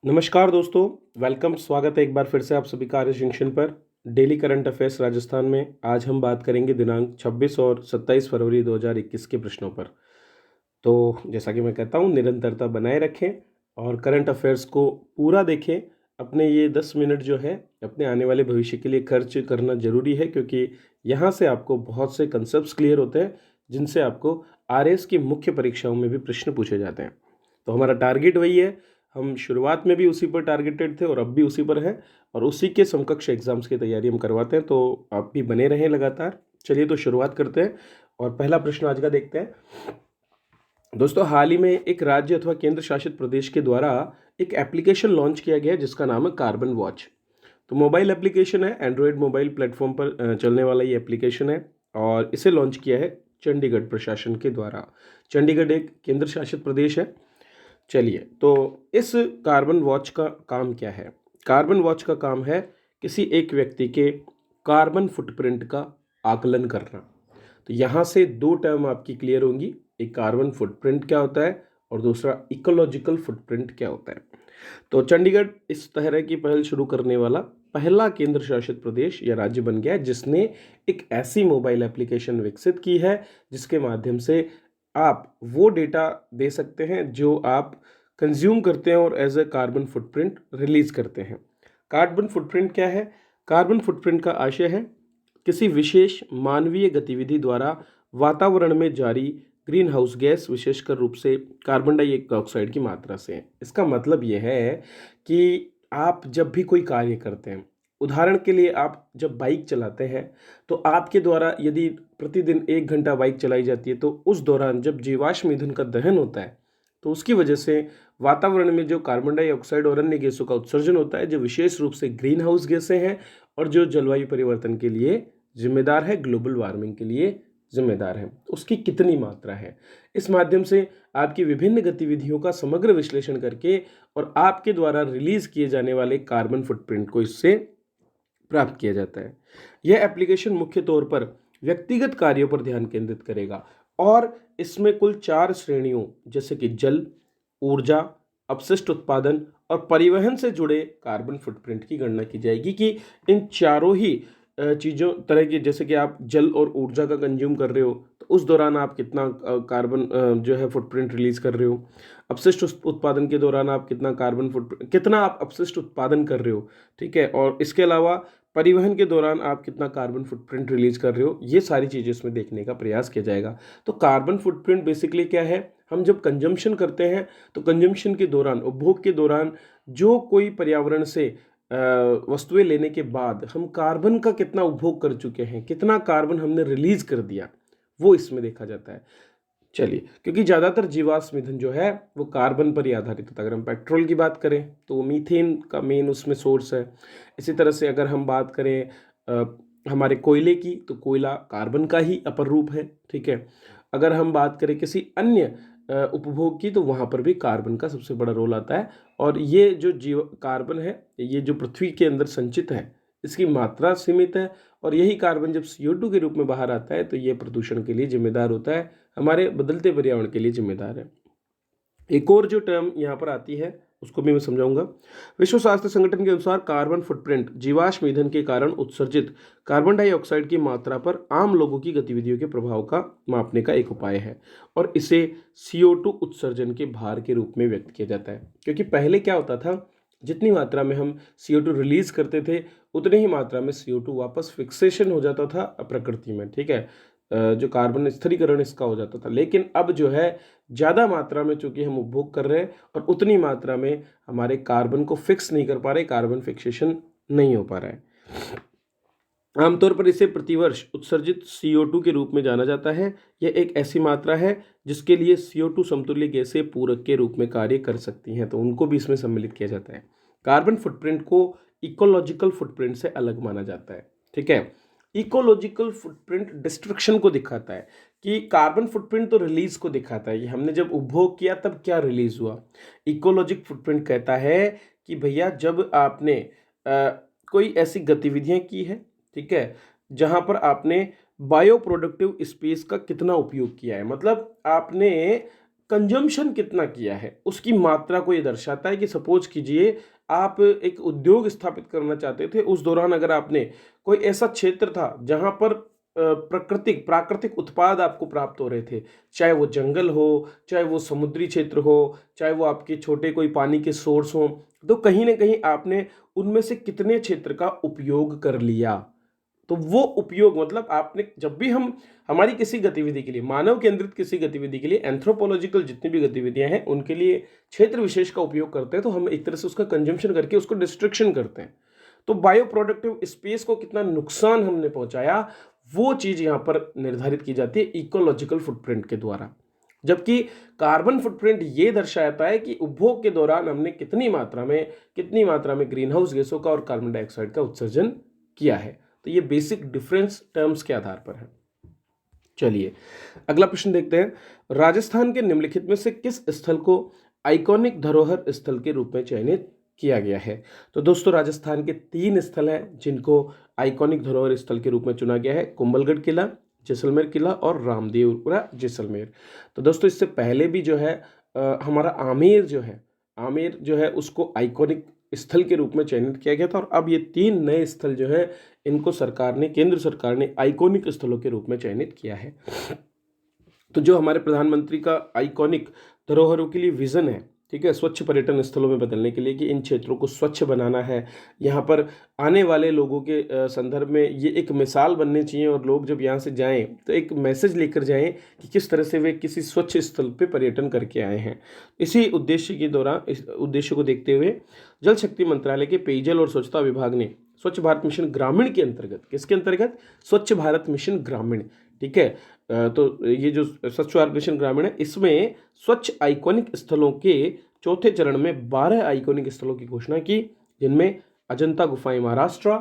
नमस्कार दोस्तों, वेलकम। स्वागत है एक बार फिर से आप सभी का आर्य जंक्शन पर। डेली करंट अफेयर्स राजस्थान में आज हम बात करेंगे दिनांक 26 और 27 फरवरी 2021 के प्रश्नों पर। तो जैसा कि मैं कहता हूँ, निरंतरता बनाए रखें और करंट अफेयर्स को पूरा देखें। अपने ये 10 मिनट जो है अपने आने वाले भविष्य के लिए खर्च करना ज़रूरी है, क्योंकि यहाँ से आपको बहुत से कंसेप्ट्स क्लियर होते हैं जिनसे आपको आरएएस की मुख्य परीक्षाओं में भी प्रश्न पूछे जाते हैं। तो हमारा टारगेट वही है। हम शुरुआत में भी उसी पर टारगेटेड थे और अब भी उसी पर है, और उसी के समकक्ष एग्जाम्स की तैयारी हम करवाते हैं। तो आप भी बने रहें लगातार। चलिए तो शुरुआत करते हैं और पहला प्रश्न आज का देखते हैं। दोस्तों, हाल ही में एक राज्य अथवा केंद्र शासित प्रदेश के द्वारा एक एप्लीकेशन लॉन्च किया गया है जिसका नाम है कार्बन वॉच। तो मोबाइल एप्लीकेशन है, एंड्रॉयड मोबाइल प्लेटफॉर्म पर चलने वाला ये एप्लीकेशन है और इसे लॉन्च किया है चंडीगढ़ प्रशासन के द्वारा। चंडीगढ़ एक केंद्र शासित प्रदेश है। चलिए, तो इस कार्बन वॉच का काम क्या है? कार्बन वॉच का काम है किसी एक व्यक्ति के कार्बन फुटप्रिंट का आकलन करना। तो यहाँ से दो टर्म आपकी क्लियर होंगी, एक कार्बन फुटप्रिंट क्या होता है और दूसरा इकोलॉजिकल फुटप्रिंट क्या होता है। तो चंडीगढ़ इस तरह की पहल शुरू करने वाला पहला केंद्र शासित प्रदेश या राज्य बन गया है जिसने एक ऐसी मोबाइल एप्लीकेशन विकसित की है जिसके माध्यम से आप वो डेटा दे सकते हैं जो आप कंज्यूम करते हैं और as a carbon footprint release करते हैं। कार्बन फुटप्रिंट क्या है? कार्बन फुटप्रिंट का आशय है किसी विशेष मानवीय गतिविधि द्वारा वातावरण में जारी ग्रीन हाउस गैस, विशेषकर रूप से कार्बन डाइऑक्साइड की मात्रा से। इसका मतलब यह है कि आप जब भी कोई कार्य करते हैं, उदाहरण के लिए आप जब बाइक चलाते हैं, तो आपके द्वारा यदि प्रतिदिन 1 घंटा बाइक चलाई जाती है तो उस दौरान जब जीवाश्म ईंधन का दहन होता है तो उसकी वजह से वातावरण में जो कार्बन डाइऑक्साइड और अन्य गैसों का उत्सर्जन होता है, जो विशेष रूप से ग्रीन हाउस गैसें हैं और जो जलवायु परिवर्तन के लिए जिम्मेदार है, ग्लोबल वार्मिंग के लिए जिम्मेदार है, उसकी कितनी मात्रा है। इस माध्यम से आपकी विभिन्न गतिविधियों का समग्र विश्लेषण करके और आपके द्वारा रिलीज किए जाने वाले कार्बन फुटप्रिंट को इससे प्राप्त किया जाता है। यह एप्लीकेशन मुख्य तौर पर व्यक्तिगत कार्यों पर ध्यान केंद्रित करेगा और इसमें कुल 4 श्रेणियों जैसे कि जल, ऊर्जा, अपशिष्ट उत्पादन और परिवहन से जुड़े कार्बन फुटप्रिंट की गणना की जाएगी कि इन चारों ही चीज़ों तरह की, जैसे कि आप जल और ऊर्जा का कंज्यूम कर रहे हो तो उस दौरान आप कितना कार्बन जो है फुटप्रिंट रिलीज कर रहे हो। अपशिष्ट उत्पादन के दौरान आप कितना कार्बन फुटप्रिंट, कितना आप अपशिष्ट उत्पादन कर रहे हो, ठीक है। और इसके अलावा परिवहन के दौरान आप कितना कार्बन फुटप्रिंट रिलीज कर रहे हो, ये सारी चीज़ें इसमें देखने का प्रयास किया जाएगा। तो कार्बन फुटप्रिंट बेसिकली क्या है? हम जब कंजम्पशन करते हैं तो कंजम्पशन के दौरान, उपभोग के दौरान जो कोई पर्यावरण से वस्तुएं लेने के बाद हम कार्बन का कितना उपभोग कर चुके हैं, कितना कार्बन हमने रिलीज कर दिया, वो इसमें देखा जाता है। चलिए, क्योंकि ज़्यादातर जीवाश्म ईंधन जो है वो कार्बन पर ही आधारित होता है। अगर हम पेट्रोल की बात करें तो मीथेन का मेन उसमें सोर्स है। इसी तरह से अगर हम बात करें हमारे कोयले की, तो कोयला कार्बन का ही अपर रूप है, ठीक है। अगर हम बात करें किसी अन्य उपभोग की, तो वहाँ पर भी कार्बन का सबसे बड़ा रोल आता है। और ये जो जीव कार्बन है, ये जो पृथ्वी के अंदर संचित है, इसकी मात्रा सीमित है और यही कार्बन जब CO2 के रूप में बाहर आता है तो ये प्रदूषण के लिए जिम्मेदार होता है, हमारे बदलते पर्यावरण के लिए जिम्मेदार है। एक और जो टर्म यहाँ पर आती है उसको भी मैं समझाऊंगा। विश्व स्वास्थ्य संगठन के अनुसार कार्बन फुटप्रिंट जीवाश्म ईंधन के कारण उत्सर्जित कार्बन डाइऑक्साइड की मात्रा पर आम लोगों की गतिविधियों के प्रभाव का मापने का एक उपाय है और इसे CO2 उत्सर्जन के भार के रूप में व्यक्त किया जाता है। क्योंकि पहले क्या होता था, जितनी मात्रा में हम CO2 रिलीज करते थे उतनी ही मात्रा में CO2 वापस फिक्सेशन हो जाता था प्रकृति में, ठीक है। जो कार्बन स्थिरीकरण इसका हो जाता था। लेकिन अब जो है ज़्यादा मात्रा में चूंकि हम उपभोग कर रहे हैं और उतनी मात्रा में हमारे कार्बन को फिक्स नहीं कर पा रहे, कार्बन फिक्सेशन नहीं हो पा रहा है। आमतौर पर इसे प्रतिवर्ष उत्सर्जित CO2 के रूप में जाना जाता है। यह एक ऐसी मात्रा है जिसके लिए CO2 समतुल्य गैसें पूरक के रूप में कार्य कर सकती हैं, तो उनको भी इसमें सम्मिलित किया जाता है। कार्बन फुटप्रिंट को इकोलॉजिकल फुटप्रिंट से अलग माना जाता है, ठीक है। इकोलॉजिकल फुटप्रिंट डिस्ट्रक्शन को दिखाता है कि कार्बन फुटप्रिंट तो रिलीज को दिखाता है, ये हमने जब उपभोग किया तब क्या रिलीज हुआ। इकोलॉजिक फुटप्रिंट कहता है कि भैया जब आपने कोई ऐसी गतिविधियां की है, ठीक है, जहां पर आपने बायो प्रोडक्टिव स्पेस का कितना उपयोग किया है, मतलब आपने कंजम्पशन कितना किया है उसकी मात्रा को ये दर्शाता है कि सपोज कीजिए आप एक उद्योग स्थापित करना चाहते थे, उस दौरान अगर आपने कोई ऐसा क्षेत्र था जहां पर प्राकृतिक उत्पाद आपको प्राप्त हो रहे थे, चाहे वो जंगल हो, चाहे वो समुद्री क्षेत्र हो, चाहे वो आपके छोटे कोई पानी के सोर्स हो, तो कहीं ना कहीं आपने उनमें से कितने क्षेत्र का उपयोग कर लिया। तो वो उपयोग मतलब आपने जब भी हम हमारी किसी गतिविधि के लिए, मानव केंद्रित किसी गतिविधि के लिए, एंथ्रोपोलॉजिकल जितनी भी गतिविधियां हैं उनके लिए क्षेत्र विशेष का उपयोग करते हैं, तो हम एक तरह से उसका कंजम्पशन करके उसको डिस्ट्रक्शन करते हैं। तो बायो प्रोडक्टिव स्पेस को कितना नुकसान हमने पहुंचाया, वो चीज यहां पर निर्धारित की जाती है इकोलॉजिकल फुटप्रिंट के द्वारा। जबकि कार्बन फुटप्रिंट ये दर्शाता है कि उपभोग के दौरान हमने कितनी मात्रा में ग्रीन हाउस गैसों का और कार्बन डाइऑक्साइड का उत्सर्जन किया है। तो ये बेसिक डिफरेंस टर्म्स के आधार पर है। चलिए अगला प्रश्न देखते हैं। राजस्थान के निम्नलिखित में से किस स्थल को आइकॉनिक धरोहर स्थल के रूप में चयनित किया गया है? तो दोस्तों राजस्थान के 3 स्थल हैं जिनको आइकॉनिक धरोहर स्थल के रूप में चुना गया है, कुंभलगढ़ किला, जैसलमेर किला और रामदेवपुरा जैसलमेर। तो दोस्तों इससे पहले भी जो है हमारा आमेर जो है उसको आइकॉनिक स्थल के रूप में चयनित किया गया था, और अब ये 3 नए स्थल जो है इनको केंद्र सरकार ने आइकॉनिक स्थलों के रूप में चयनित किया है। तो जो हमारे प्रधानमंत्री का आइकॉनिक धरोहरों के लिए विजन है, ठीक है, स्वच्छ पर्यटन स्थलों में बदलने के लिए कि इन क्षेत्रों को स्वच्छ बनाना है, यहाँ पर आने वाले लोगों के संदर्भ में ये एक मिसाल बननी चाहिए, और लोग जब यहाँ से जाएं तो एक मैसेज लेकर जाएं कि किस तरह से वे किसी स्वच्छ स्थल पे पर्यटन करके आए हैं। इसी उद्देश्य को देखते हुए जल शक्ति मंत्रालय के पेयजल और स्वच्छता विभाग ने स्वच्छ भारत मिशन ग्रामीण के अंतर्गत, किसके अंतर्गत? स्वच्छ भारत मिशन ग्रामीण, ठीक है। तो ये जो स्वच्छ भारत मिशन ग्रामीण है, इसमें स्वच्छ आइकॉनिक स्थलों के चौथे चरण में 12 आइकॉनिक स्थलों की घोषणा की, जिनमें अजंता गुफाएं महाराष्ट्र,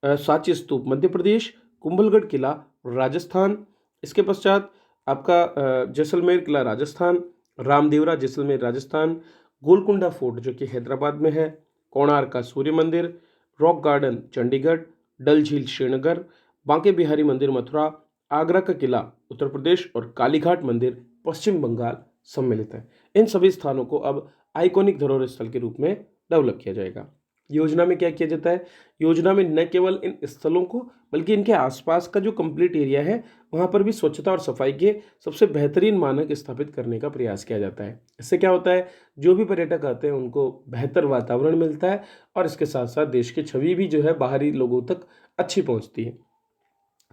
सांची स्तूप मध्य प्रदेश, कुंभलगढ़ किला राजस्थान, इसके पश्चात आपका जैसलमेर किला राजस्थान, रामदेवरा जैसलमेर राजस्थान, गोलकुंडा फोर्ट जो कि हैदराबाद में है, कोणार्क का सूर्य मंदिर, रॉक गार्डन चंडीगढ़, डल झील श्रीनगर, बांके बिहारी मंदिर मथुरा, आगरा का किला उत्तर प्रदेश और कालीघाट मंदिर पश्चिम बंगाल सम्मिलित है। इन सभी स्थानों को अब आइकॉनिक धरोहर स्थल के रूप में डेवलप किया जाएगा। योजना में क्या किया जाता है? योजना में न केवल इन स्थलों को बल्कि इनके आसपास का जो कंप्लीट एरिया है वहाँ पर भी स्वच्छता और सफाई के सबसे बेहतरीन मानक स्थापित करने का प्रयास किया जाता है। इससे क्या होता है, जो भी पर्यटक आते हैं उनको बेहतर वातावरण मिलता है, और इसके साथ साथ देश की छवि भी जो है बाहरी लोगों तक अच्छी पहुँचती है।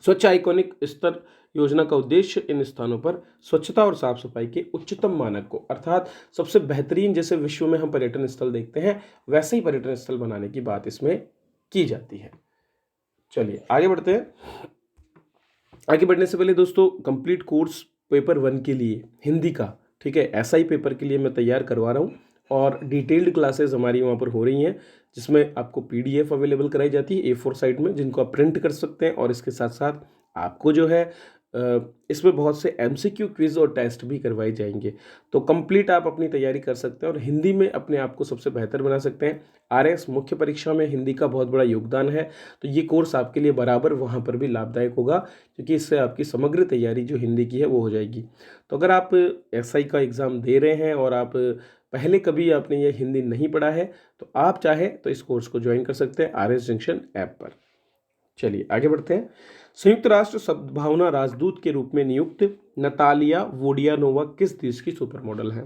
स्वच्छ आइकॉनिक स्तर योजना का उद्देश्य इन स्थानों पर स्वच्छता और साफ सफाई के उच्चतम मानक को, अर्थात सबसे बेहतरीन, जैसे विश्व में हम पर्यटन स्थल देखते हैं वैसे ही पर्यटन स्थल बनाने की बात इसमें की जाती है। चलिए आगे बढ़ते हैं। आगे बढ़ने से पहले दोस्तों कंप्लीट कोर्स पेपर 1 के लिए हिंदी का, ठीक है, एसआई पेपर के लिए मैं तैयार करवा रहा हूँ, और डिटेल्ड क्लासेस हमारी वहाँ पर हो रही हैं, जिसमें आपको पीडीएफ अवेलेबल कराई जाती है A4 साइट में, जिनको आप प्रिंट कर सकते हैं, और इसके साथ साथ आपको जो है इसमें बहुत से एमसीक्यू क्विज और टेस्ट भी करवाए जाएंगे। तो कंप्लीट आप अपनी तैयारी कर सकते हैं और हिंदी में अपने आप को सबसे बेहतर बना सकते हैं। आरएस मुख्य परीक्षा में हिंदी का बहुत बड़ा योगदान है, तो ये कोर्स आपके लिए बराबर वहाँ पर भी लाभदायक होगा, क्योंकि इससे आपकी समग्र तैयारी जो हिंदी की है वो हो जाएगी। तो अगर आप एसआई का एग्ज़ाम दे रहे हैं और आप पहले कभी आपने ये हिंदी नहीं पढ़ा है, तो आप चाहे तो इस कोर्स को ज्वाइन कर सकते हैं आरएस जंक्शन ऐप पर। चलिए आगे बढ़ते हैं। संयुक्त राष्ट्र सद्भावना राजदूत के रूप में नियुक्त नतालिया वोडियानोवा किस देश की सुपर मॉडल है?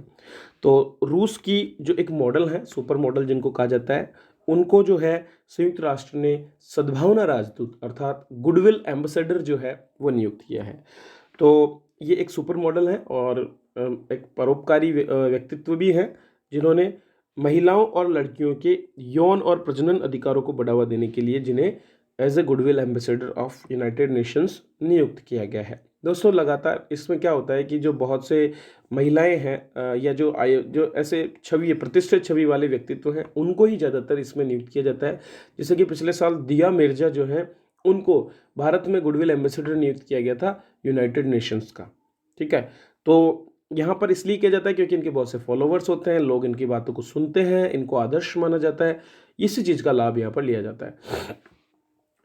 तो रूस की जो एक मॉडल है, सुपर मॉडल जिनको कहा जाता है, उनको जो है संयुक्त राष्ट्र ने सद्भावना राजदूत अर्थात गुडविल एम्बेसडर जो है वो नियुक्त किया है। तो ये एक सुपर मॉडल है और एक परोपकारी व्यक्तित्व भी है, जिन्होंने महिलाओं और लड़कियों के यौन और प्रजनन अधिकारों को बढ़ावा देने के लिए जिन्हें as a goodwill ambassador of United Nations नियुक्त किया गया है। दोस्तों लगातार इसमें क्या होता है कि जो बहुत से महिलाएं हैं या जो ऐसे प्रतिष्ठित छवि वाले व्यक्तित्व हैं, उनको ही ज़्यादातर इसमें नियुक्त किया जाता है। जैसे कि पिछले साल दिया मिर्जा जो है, उनको भारत में गुडविल एम्बेसडर नियुक्त किया गया था यूनाइटेड नेशंस का, ठीक है। तो यहाँ पर इसलिए किया जाता है क्योंकि इनके बहुत से फॉलोवर्स होते हैं, लोग इनकी बातों को सुनते हैं, इनको आदर्श माना जाता है, इसी चीज़ का लाभ यहाँ पर लिया जाता है।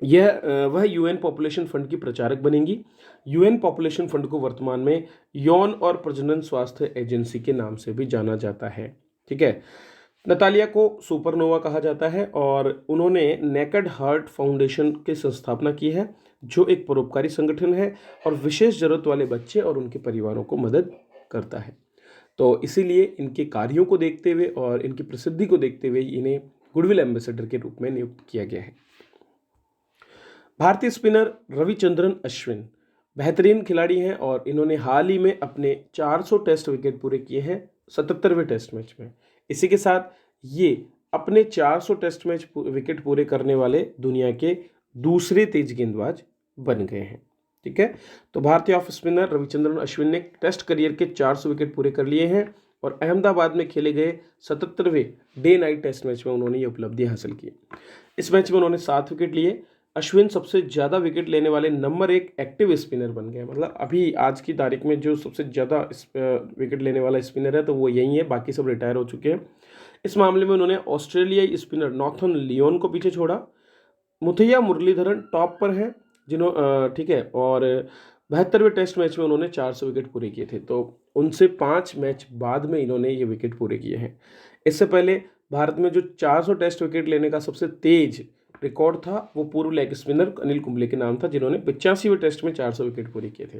यह वह यूएन पॉपुलेशन फंड की प्रचारक बनेंगी। यूएन पॉपुलेशन फंड को वर्तमान में यौन और प्रजनन स्वास्थ्य एजेंसी के नाम से भी जाना जाता है। ठीक है। नतालिया को सुपरनोवा कहा जाता है और उन्होंने नेकेड हार्ट फाउंडेशन की संस्थापना की है, जो एक परोपकारी संगठन है और विशेष जरूरत वाले बच्चे और उनके परिवारों को मदद करता है। तो इसीलिए इनके कार्यों को देखते हुए और इनकी प्रसिद्धि को देखते हुए इन्हें गुडविल एम्बेसडर के रूप में नियुक्त किया गया है। भारतीय स्पिनर रविचंद्रन अश्विन बेहतरीन खिलाड़ी हैं और इन्होंने हाल ही में अपने 400 टेस्ट विकेट पूरे किए हैं 77वें टेस्ट मैच में। इसी के साथ ये अपने 400 टेस्ट मैच विकेट पूरे करने वाले दुनिया के दूसरे तेज गेंदबाज बन गए हैं। ठीक है। तो भारतीय ऑफ स्पिनर रविचंद्रन अश्विन ने टेस्ट करियर के 400 विकेट पूरे कर लिए हैं और अहमदाबाद में खेले गए 77वें डे नाइट टेस्ट मैच में उन्होंने ये उपलब्धि हासिल की। इस मैच में उन्होंने 7 विकेट लिए। अश्विन सबसे ज़्यादा विकेट लेने वाले नंबर 1 एक्टिव स्पिनर बन गए। मतलब अभी आज की तारीख में जो सबसे ज़्यादा विकेट लेने वाला स्पिनर है तो वो यही है, बाकी सब रिटायर हो चुके हैं। इस मामले में उन्होंने ऑस्ट्रेलियाई स्पिनर नॉर्थन लियोन को पीछे छोड़ा। मुथैया मुरलीधरन टॉप पर हैं ठीक है, और 72वें टेस्ट मैच में उन्होंने 400 विकेट पूरे किए थे। तो उनसे 5 मैच बाद में इन्होंने ये विकेट पूरे किए हैं। इससे पहले भारत में जो 400 टेस्ट विकेट लेने का सबसे तेज रिकॉर्ड था वो पूर्व लेग स्पिनर अनिल कुंबले के नाम था, जिन्होंने 85वें टेस्ट में 400 विकेट पूरे किए थे।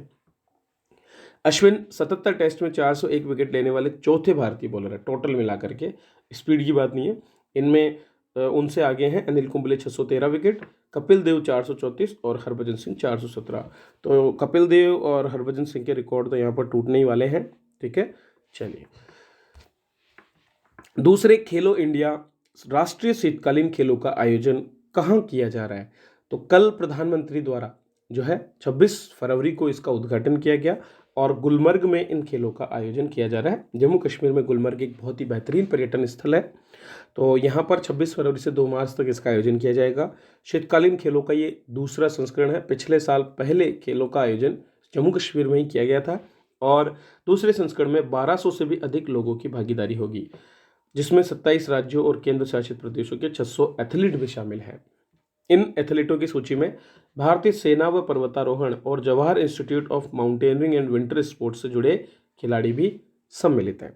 अश्विन 77 टेस्ट में 401 विकेट लेने वाले चौथे भारतीय बॉलर है टोटल मिलाकर के, स्पीड की बात नहीं है। इनमें उनसे आगे हैं अनिल कुंबले 613 विकेट, कपिल देव 434 और हरभजन सिंह 417। तो कपिल देव और हरभजन सिंह के रिकॉर्ड तो यहाँ पर टूटने ही वाले हैं। ठीक है। चलिए, दूसरे खेलो इंडिया राष्ट्रीय शीतकालीन खेलों का आयोजन कहाँ किया जा रहा है? तो कल प्रधानमंत्री द्वारा जो है 26 फरवरी को इसका उद्घाटन किया गया और गुलमर्ग में इन खेलों का आयोजन किया जा रहा है। जम्मू कश्मीर में गुलमर्ग एक बहुत ही बेहतरीन पर्यटन स्थल है। तो यहाँ पर 26 फरवरी से 2 मार्च तक इसका आयोजन किया जाएगा। शीतकालीन खेलों का ये दूसरा संस्करण है। पिछले साल पहले खेलों का आयोजन जम्मू कश्मीर में ही किया गया था और दूसरे संस्करण में 1200 से भी अधिक लोगों की भागीदारी होगी, जिसमें 27 राज्यों और केंद्र शासित प्रदेशों के 600 एथलीट भी शामिल हैं। इन एथलीटों की सूची में भारतीय सेना व पर्वतारोहण और Jawahar institute of mountaineering and winter sports से जुड़े खिलाड़ी भी सम्मिलित हैं।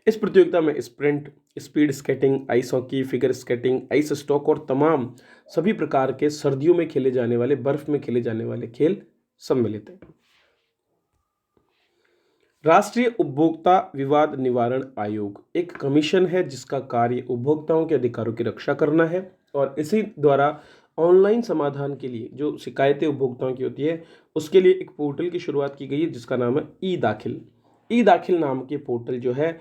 इस प्रतियोगिता में sprint, speed skating, ice hockey, figure skating, ice stock और तमाम सभी प्रकार के सर्दियों में खेले जाने वाले, बर्फ में खेले जाने वाले खेल सम्मिलित हैं। राष्ट्रीय उपभोक्ता विवाद निवारण आयोग एक कमीशन है जिसका कार्य उपभोक्ताओं के अधिकारों की रक्षा करना है और इसी द्वारा ऑनलाइन समाधान के लिए जो शिकायतें उपभोक्ताओं की होती है उसके लिए एक पोर्टल की शुरुआत की गई है जिसका नाम है ई दाखिल। ई दाखिल नाम के पोर्टल जो है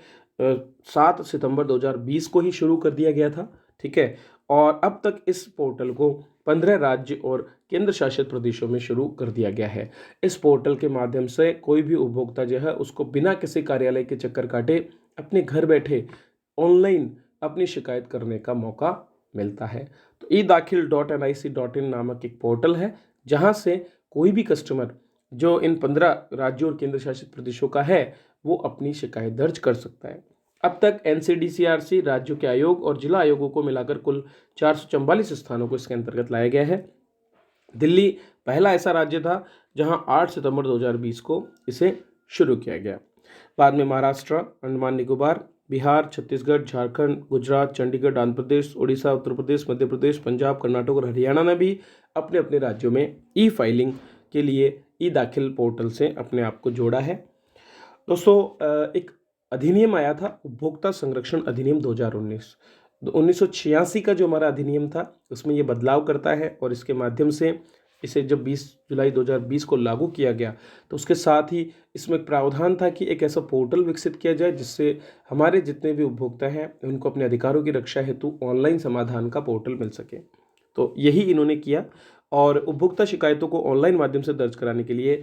7 सितंबर 2020 को ही शुरू कर दिया गया था। ठीक है। और अब तक इस पोर्टल को 15 राज्य और केंद्र शासित प्रदेशों में शुरू कर दिया गया है। इस पोर्टल के माध्यम से कोई भी उपभोक्ता जो है उसको बिना किसी कार्यालय के चक्कर काटे अपने घर बैठे ऑनलाइन अपनी शिकायत करने का मौका मिलता है। तो edakhil.nic.in नामक एक पोर्टल है जहां से कोई भी कस्टमर जो इन 15 राज्यों और केंद्र शासित प्रदेशों का है वो अपनी शिकायत दर्ज कर सकता है। अब तक एनसीडीसीआरसी, राज्यों के आयोग और जिला आयोगों को मिलाकर कुल 444 स्थानों को इसके अंतर्गत लाया गया है। दिल्ली पहला ऐसा राज्य था जहां 8 सितंबर 2020 को इसे शुरू किया गया। बाद में महाराष्ट्र, अंडमान निकोबार, बिहार, छत्तीसगढ़, झारखंड, गुजरात, चंडीगढ़, आंध्र प्रदेश, उड़ीसा, उत्तर प्रदेश, मध्य प्रदेश, पंजाब, कर्नाटक और हरियाणा ने भी अपने अपने राज्यों में ई फाइलिंग के लिए ई दाखिल पोर्टल से अपने आप को जोड़ा है। दोस्तों, एक अधिनियम आया था उपभोक्ता संरक्षण अधिनियम 2019। 1986 का जो हमारा अधिनियम था उसमें ये बदलाव करता है और इसके माध्यम से इसे जब 20 जुलाई 2020 को लागू किया गया तो उसके साथ ही इसमें प्रावधान था कि एक ऐसा पोर्टल विकसित किया जाए जिससे हमारे जितने भी उपभोक्ता हैं उनको अपने अधिकारों की रक्षा हेतु ऑनलाइन समाधान का पोर्टल मिल सके। तो यही इन्होंने किया और उपभोक्ता शिकायतों को ऑनलाइन माध्यम से दर्ज कराने के लिए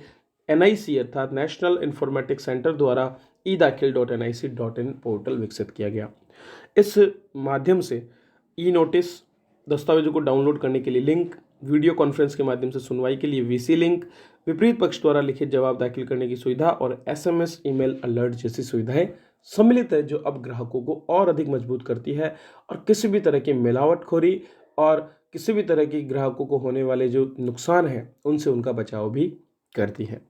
NIC अर्थात नेशनल इंफॉर्मेटिक्स सेंटर द्वारा edakhil.nic.in पोर्टल विकसित किया गया। इस माध्यम से ई नोटिस, दस्तावेजों को डाउनलोड करने के लिए लिंक, वीडियो कॉन्फ्रेंस के माध्यम से सुनवाई के लिए VC लिंक, विपरीत पक्ष द्वारा लिखित जवाब दाखिल करने की सुविधा और SMS ईमेल अलर्ट जैसी सुविधाएं सम्मिलित है जो अब ग्राहकों को और अधिक मजबूत करती है और किसी भी तरह की मिलावटखोरी और किसी भी तरह की ग्राहकों को होने वाले जो नुकसान है उनसे उनका बचाव भी करती है।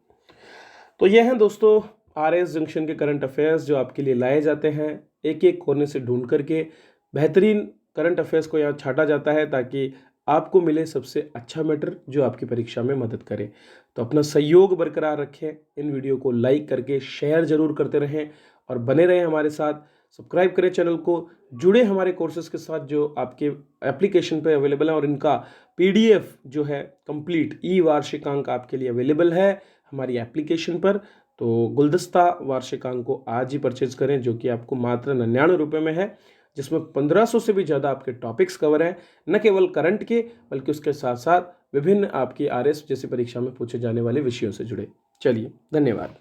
तो ये हैं दोस्तों RS जंक्शन के करंट अफेयर्स जो आपके लिए लाए जाते हैं, एक एक कोने से ढूंढ करके बेहतरीन करंट अफेयर्स को यहाँ छाटा जाता है ताकि आपको मिले सबसे अच्छा मैटर जो आपकी परीक्षा में मदद करे। तो अपना सहयोग बरकरार रखें, इन वीडियो को लाइक करके शेयर जरूर करते रहें और बने रहें हमारे साथ। सब्सक्राइब करें चैनल को, जुड़े हमारे कोर्सेज के साथ जो आपके एप्लीकेशन पे अवेलेबल है और इनका PDF जो है कंप्लीट वार्षिकांक आपके लिए अवेलेबल है हमारी एप्लीकेशन पर। तो गुलदस्ता वार्षिकांक को आज ही परचेज करें जो कि आपको मात्र 99 रुपये में है, जिसमें 1500 से भी ज़्यादा आपके टॉपिक्स कवर हैं, न केवल करंट के बल्कि उसके साथ साथ विभिन्न आपकी RS जैसी परीक्षा में पूछे जाने वाले विषयों से जुड़े। चलिए, धन्यवाद।